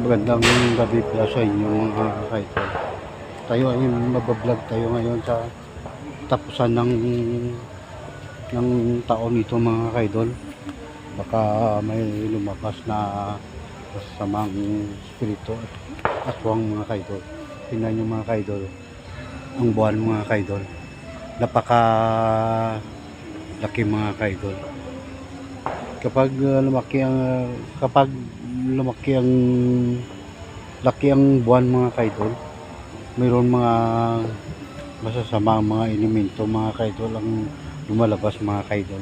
Magandang gabi pala sa inyo mga kaidol. Tayo ay mabablog tayo ngayon sa tapusan ng taon nito mga kaidol. Baka may lumabas na masamang espiritu at aswang mga kaidol. Tingnan nyo mga kaidol, ang buwan mga kaidol. Napaka laki mga kaidol. Kapag lumaki ang laki ang buwan mga kaidol, mayroon mga masasamang mga elemento mga kaidol ang lumalabas mga kaidol.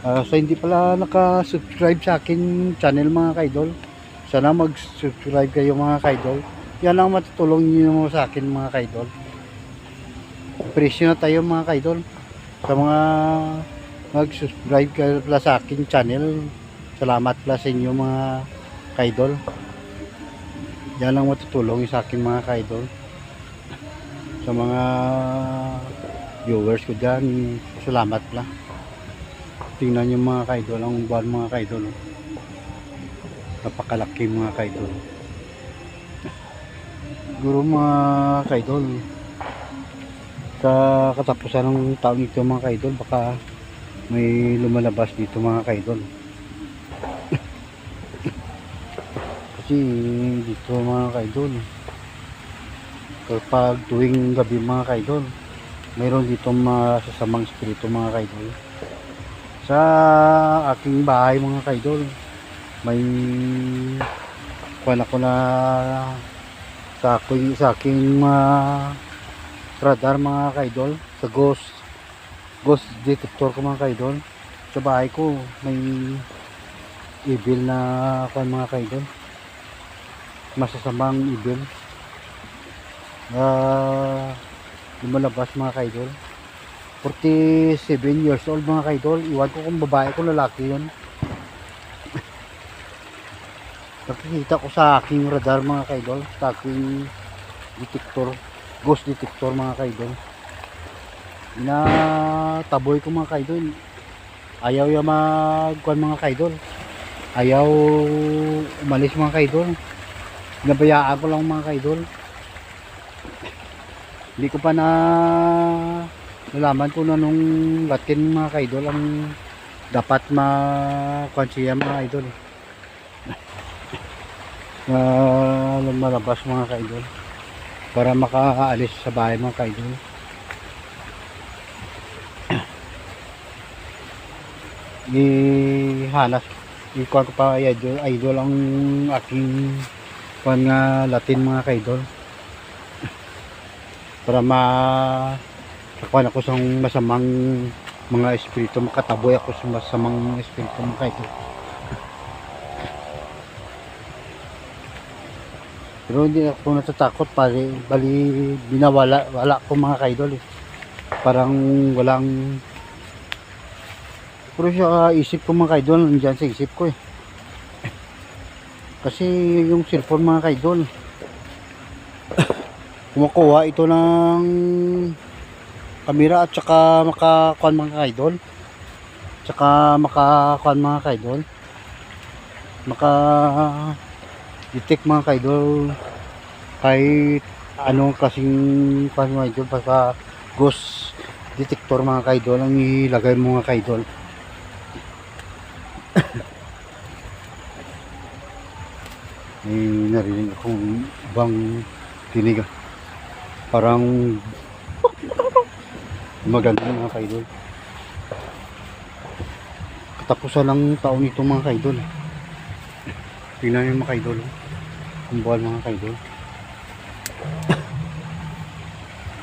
Sa hindi pala naka-subscribe sa akin channel mga kaidol, sana mag-subscribe kayo mga kaidol. Yan ang matutulong niyo sa akin mga kaidol. Presyo na tayo mga kaidol sa mga mag-subscribe kayo pala sa akin channel. Salamat pala sa inyo mga kaidol. Yan ang matutulong sa akin mga kaidol. Sa mga viewers ko dyan, salamat pala. Tingnan nyo mga kaidol, ang buwan mga kaidol. Napakalaki mga kaidol. Siguro mga kaidol, sa katapusan ng taon ito mga kaidol, baka may lumalabas dito mga kaidol. Kasi dito mga kaidol, kapag tuwing gabi mga kaidol, mayroon dito masasamang espiritu mga kaidol. Sa aking bahay mga kaidol, may kuwan ako na sa aking radar mga kaidol, sa ghost detector ko mga kaidol. Sa bahay ko may evil na kuwan mga kaidol, masasamang evil lumalabas mga kaidol. 47 years old mga kaidol. Iwan ko kung babae ko lalaki yun. Nakikita ko sa aking radar mga kaidol, sa aking detector, ghost detector mga kaidol. Taboy ko mga kaidol. Ayaw yung magkuhan mga kaidol, ayaw umalis mga kaidol. Nabayaan ko lang mga kaidol. Hindi ko pa nalaman ko na nung latin mga kaidol ang dapat makuhan siya mga kaidol. Lumalabas mga kaidol para makaalis sa bahay mga kaidol. Ihalas ikuha ko pa idol ang aking kuhan nga latin mga kaidol, para makakuha ako sa masamang mga espiritu, makataboy ako sa masamang espiritu mga kaidol. Pero hindi ako natatakot, bali wala ko mga kaidol eh. Parang walang, pero sa isip ko mga kaidol, nandiyan sa isip ko eh. Kasi yung cellphone mga kaidol, kumukuha ito ng kamera at saka makakuan mga kaidol, saka makakuan mga kaidol, maka detect mga kaidol kahit anong kasing kuan mga kaidol. Basta ghost detector mga kaidol ang ilagay mo mga kaidol. May narinig akong ibang tinig, parang maganda mga kaidol. Katapusan ng taon ito mga kaidol. Tingnan nyo mga kaidol, ang buwan mga kaidol.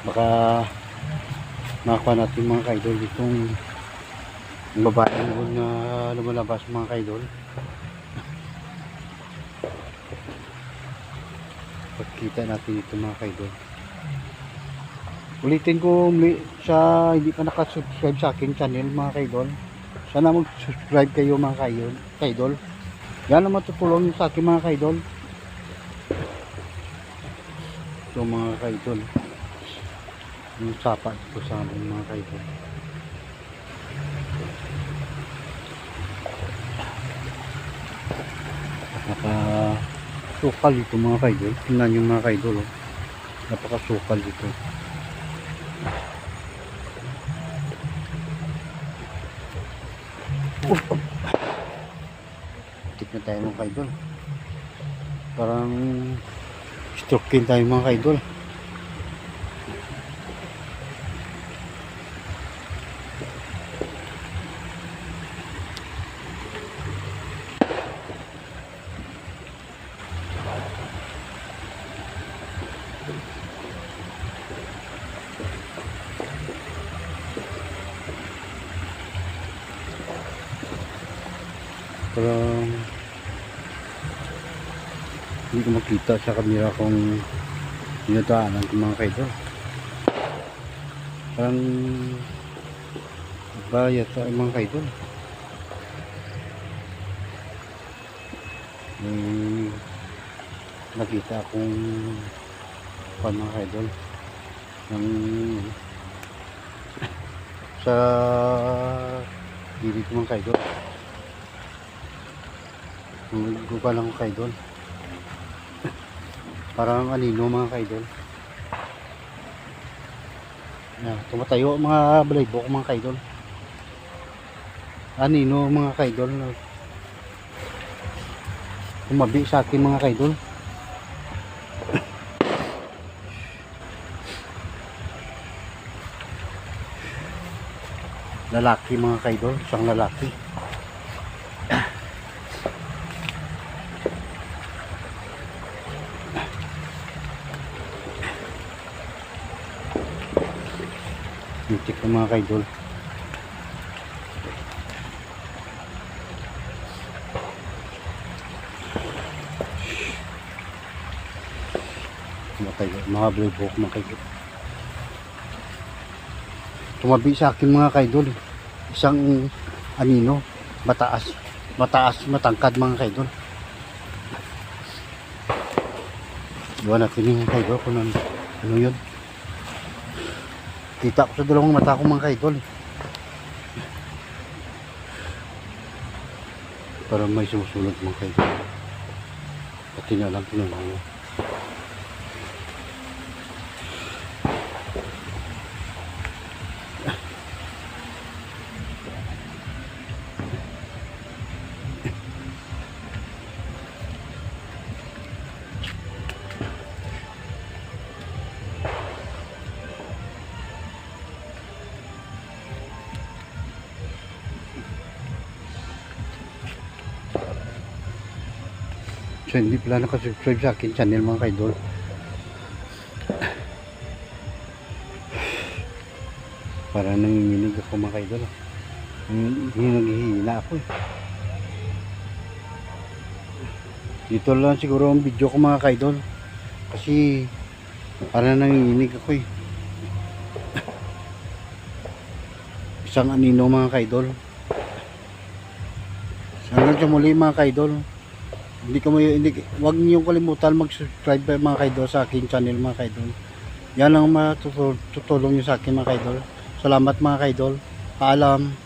Baka makakuha natin mga kaidol itong babae na lumalabas mga kaidol. Pagkita natin ito mga kaidol. Ulitin ko sa hindi pa nakasubscribe sa aking channel mga kaidol, sana mag-subscribe kayo mga kaidol. Yan ang matutulong sa akin mga kaidol. So mga kaidol, yung sapa ito sa amin mga kaidol. Sukal dito mga kaidol. Tingnan nyo mga kaidol. Oh. Napakasukal dito. Tik na tayo mga kaidol. Parang strokein tayo mga kaidol. Parang hindi ko makita sa camera kung dinadaanan ko mga kaidol. Parang iba yata yung mga kaidol. May nakita akong mga kaidol ng sa gilid mga kaidol. Naggo pa lang kaidol. Parang anino mga kaidol. Tumatayo mga balaybok mga kaidol. Anino mga kaidol. Tumabi sa akin mga kaidol. Lalaki mga kaidol. Isang lalaki. Check ng mga kaidol. Mga balaybok mga kaidol. Tumabi sa akin mga kaidol. Isang anino. Mataas. Matangkad mga kaidol. Iwan natin yung kaidol kung ano yun. Kita ko sa dalawang mata ko mga kaidol. Parang may sumusunod mga kaidol. Pati na lang tinulungan. So hindi pala nakasubscribe sa akin channel mga kaidol. Para nanginginig ako mga kaidol. Naghihina ako eh. Dito lang siguro ang video ko mga kaidol. Kasi para nanginginig ako eh. Isang anino mga kaidol. Hanggang sa muli mga kaidol. Huwag niyong kalimutan mag-subscribe mga kaidol sa aking channel mga kaidol. Yan ang matutulong niyo sa akin mga kaidol. Salamat mga kaidol. Paalam.